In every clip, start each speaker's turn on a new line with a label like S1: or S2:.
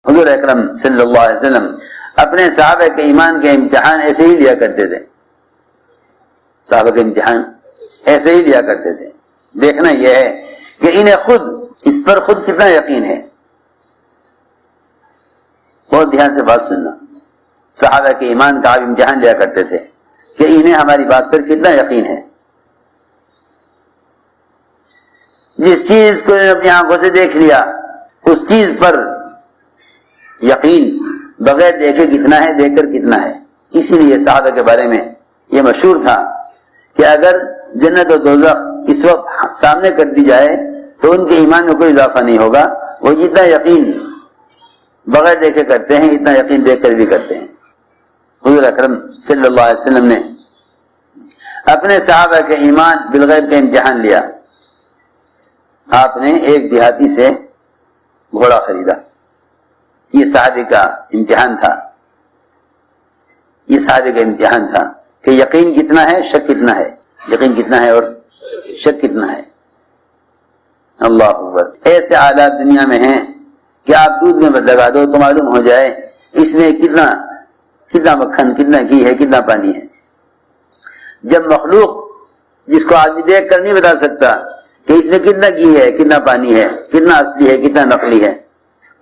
S1: حضور اکرم صلی اللہ علیہ وسلم اپنے صحابہ کے ایمان کے امتحان ایسے ہی لیا کرتے تھے. صحابہ کے امتحان ایسے ہی لیا کرتے تھے. دیکھنا یہ ہے کہ انہیں خود اس پر خود کتنا یقین ہے. بہت دھیان سے بات سننا. صحابہ کے ایمان کا آپ امتحان لیا کرتے تھے کہ انہیں ہماری بات پر کتنا یقین ہے. جس چیز کو انہوں نے اپنی آنکھوں سے دیکھ لیا اس چیز پر یقین بغیر دیکھے کتنا ہے، دیکھ کر کتنا ہے. اسی لیے صحابہ کے بارے میں یہ مشہور تھا کہ اگر جنت و دوزخ اس وقت سامنے کر دی جائے تو ان کے ایمان میں کوئی اضافہ نہیں ہوگا. وہ جتنا یقین بغیر دیکھے کرتے ہیں اتنا یقین دیکھ کر بھی کرتے ہیں. حضور اکرم صلی اللہ علیہ وسلم نے اپنے صحابہ کے ایمان بالغیب کا امتحان لیا. آپ نے ایک دیہاتی سے گھوڑا خریدا. یہ صحابی کا امتحان تھا. یہ صحابی کا امتحان تھا کہ یقین کتنا ہے، شک کتنا ہے. یقین کتنا ہے اور شک کتنا ہے. اللہ اکبر. ایسے آلات دنیا میں ہیں کہ آپ دودھ میں لگا دو تو معلوم ہو جائے اس میں کتنا مکھن، کتنا گھی ہے، کتنا پانی ہے. جب مخلوق جس کو آدمی دیکھ کر نہیں بتا سکتا کہ اس میں کتنا گھی ہے، کتنا پانی ہے، کتنا اصلی ہے، کتنا نقلی ہے،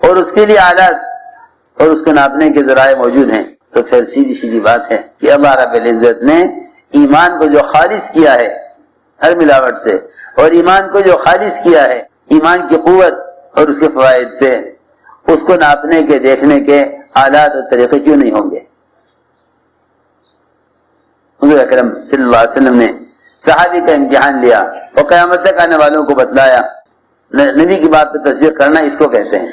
S1: اور اس کے لیے آلات اور اس کو ناپنے کے ذرائع موجود ہیں، تو پھر سیدھی سیدھی بات ہے کہ اللہ رب العزت نے ایمان کو جو خالص کیا ہے ہر ملاوٹ سے، اور ایمان کو جو خالص کیا ہے ایمان کی قوت اور اس کے فوائد سے، اس کو ناپنے کے، دیکھنے کے آلات اور طریقے کیوں نہیں ہوں گے. حضور اکرم صلی اللہ علیہ وسلم نے صحابی کا امتحان لیا اور قیامت تک آنے والوں کو بتلایا. نبی کی بات پہ تصدیق کرنا اس کو کہتے ہیں.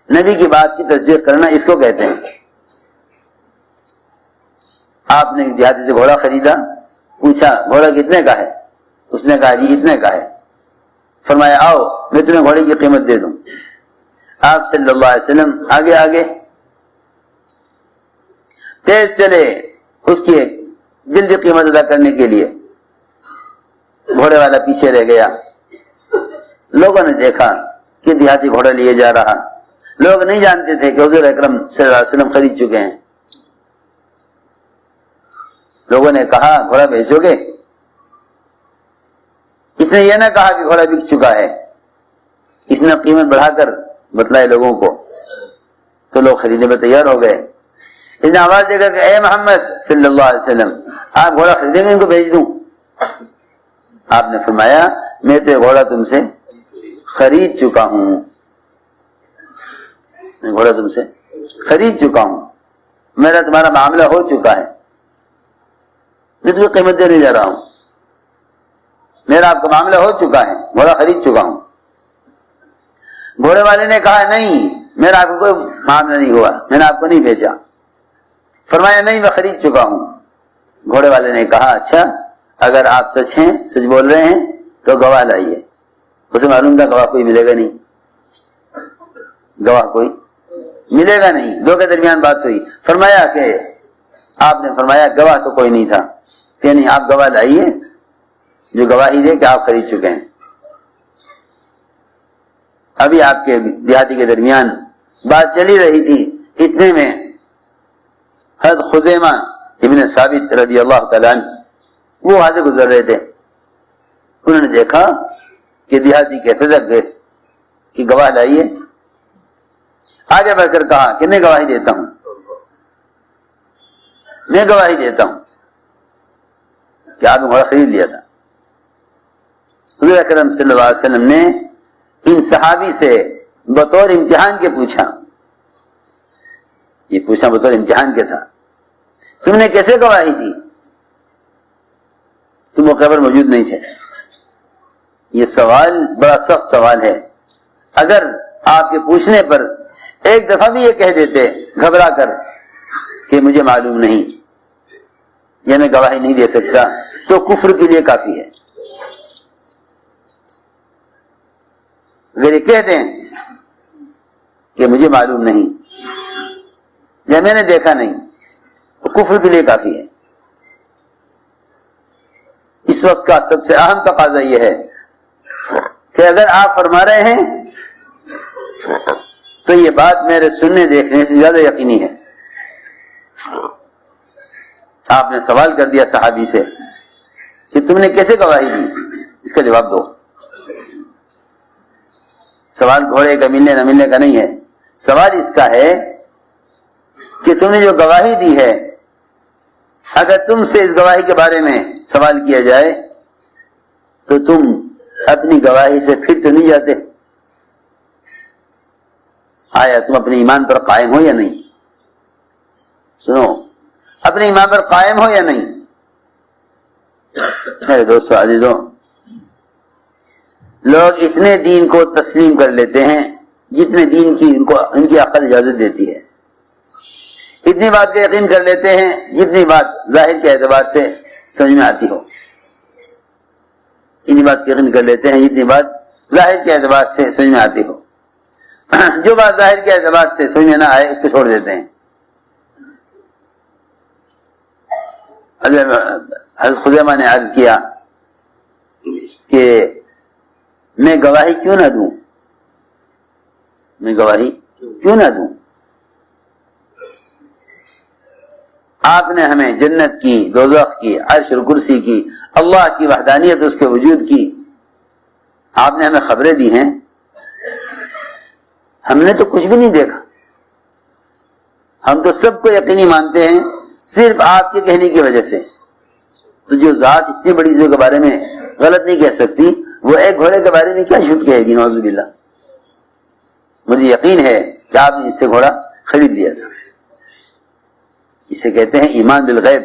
S1: نبی کی بات کی تصدیق کرنا اس کو کہتے ہیں. آپ نے دیہاتی سے گھوڑا خریدا. پوچھا گھوڑا کتنے کا ہے؟ اس نے کہا جی اتنے کا ہے. فرمایا آؤ میں تمہیں گھوڑے کی قیمت دے دوں. آپ صلی اللہ علیہ وسلم آگے تیز چلے اس کی جلدی قیمت ادا کرنے کے لیے. گھوڑے والا پیچھے رہ گیا. لوگوں نے دیکھا کہ دیہاتی گھوڑا لیے جا رہا. لوگ نہیں جانتے تھے کہ حضور اکرم صلی اللہ علیہ وسلم خرید چکے ہیں. لوگوں نے کہا گھوڑا بیچو گے؟ اس نے یہ نہ کہا کہ گھوڑا بک چکا ہے. اس نے قیمت بڑھا کر بتلائے لوگوں کو تو لوگ خریدنے میں تیار ہو گئے. اس نے آواز دے کر کہ اے محمد صلی اللہ علیہ وسلم آپ گھوڑا خریدیں گے ان کو بھیج دوں؟ آپ نے فرمایا میں تو یہ گھوڑا تم سے خرید چکا ہوں. میں گھوڑا تم سے خرید چکا ہوں. میرا تمہارا معاملہ ہو چکا ہے. میں تمہیں قیمت دینے جا رہا ہوں. میرا آپ کا معاملہ ہو چکا ہے. گھوڑا خرید چکا ہوں. گھوڑے والے نے کہا نہیں میرا آپ کو کوئی معاملہ نہیں ہوا، میں نے آپ کو نہیں بیچا. فرمایا نہیں میں خرید چکا ہوں. گھوڑے والے نے کہا اچھا اگر آپ سچ ہیں، سچ بول رہے ہیں تو گواہ لائیے. اسے معلوم تھا گواہ کوئی ملے گا نہیں. گواہ کوئی ملے گا نہیں. دو کے درمیان بات ہوئی. فرمایا کہ آپ نے فرمایا گواہ تو کوئی نہیں تھا. کہ نہیں آپ گواہ لائیے جو گواہی دے کہ آپ خرید چکے ہیں. ابھی آپ کے دیہاتی کے درمیان بات چلی رہی تھی. اتنے میں حضرت خزیمہ ابن ثابت رضی اللہ تعالیٰ عنہ وہ وہاں سے گزر رہے تھے. انہوں نے دیکھا کہ دیہاتی کہتے تھے کہ گواہ لائیے. آگے بڑھ کر کہا کہ میں گواہی دیتا ہوں، میں گواہی دیتا ہوں کہ آپ نے گھوڑا خرید لیا تھا. حضور اکرم صلی اللہ علیہ وسلم نے ان صحابی سے بطور امتحان کے پوچھا. یہ پوچھا بطور امتحان کے تھا تم نے کیسے گواہی دی؟ تم موقع پر موجود نہیں تھے. یہ سوال بڑا سخت سوال ہے. اگر آپ کے پوچھنے پر ایک دفعہ بھی یہ کہہ دیتے گھبرا کر کہ مجھے معلوم نہیں یا میں گواہی نہیں دے سکتا تو کفر کے لیے کافی ہے. اگر یہ کہہ دیں کہ مجھے معلوم نہیں یا میں نے دیکھا نہیں تو کفر کے لیے کافی ہے. اس وقت کا سب سے اہم تقاضا یہ ہے کہ اگر آپ فرما رہے ہیں تو یہ بات میرے سننے دیکھنے سے زیادہ یقینی ہے۔ آپ نے سوال کر دیا صحابی سے کہ تم نے کیسے گواہی دی، اس کا جواب دو۔ سوال گھوڑے کا ملنے نہ ملنے کا نہیں ہے، سوال اس کا ہے کہ تم نے جو گواہی دی ہے، اگر تم سے اس گواہی کے بارے میں سوال کیا جائے تو تم اپنی گواہی سے پھر تو نہیں جاتے؟ آیا تم اپنے ایمان پر قائم ہو یا نہیں؟ سنو، اپنے ایمان پر قائم ہو یا نہیں؟ میرے دوستو عزیزوں، لوگ اتنے دین کو تسلیم کر لیتے ہیں جتنے دین کی ان کی عقل اجازت دیتی ہے، اتنی بات کا یقین کر لیتے ہیں جتنی بات ظاہر کے اعتبار سے سمجھ میں آتی ہو، اتنی بات کا یقین کر لیتے ہیں جتنی بات ظاہر کے اعتبار سے سمجھ میں آتی ہو، جو بات ظاہر کے اعتبار سے سمجھ میں نہ آئے اس کو چھوڑ دیتے ہیں۔ حضرت خزیمہ نے عرض کیا کہ میں گواہی کیوں نہ دوں، میں گواہی کیوں نہ دوں؟ آپ نے ہمیں جنت کی، دوزخ کی، عرش اور کرسی کی، اللہ کی وحدانیت، اس کے وجود کی آپ نے ہمیں خبریں دی ہیں، ہم نے تو کچھ بھی نہیں دیکھا، ہم تو سب کو یقینی مانتے ہیں صرف آپ کے کہنے کی وجہ سے۔ تو جو ذات اتنی بڑی چیزوں کے بارے میں غلط نہیں کہہ سکتی، وہ ایک گھوڑے کے بارے میں کیا جھوٹ کہے گی؟ نعوذ باللہ۔ مجھے یقین ہے کہ آپ نے اس سے گھوڑا خرید لیا تھا۔ اسے کہتے ہیں ایمان بالغیب۔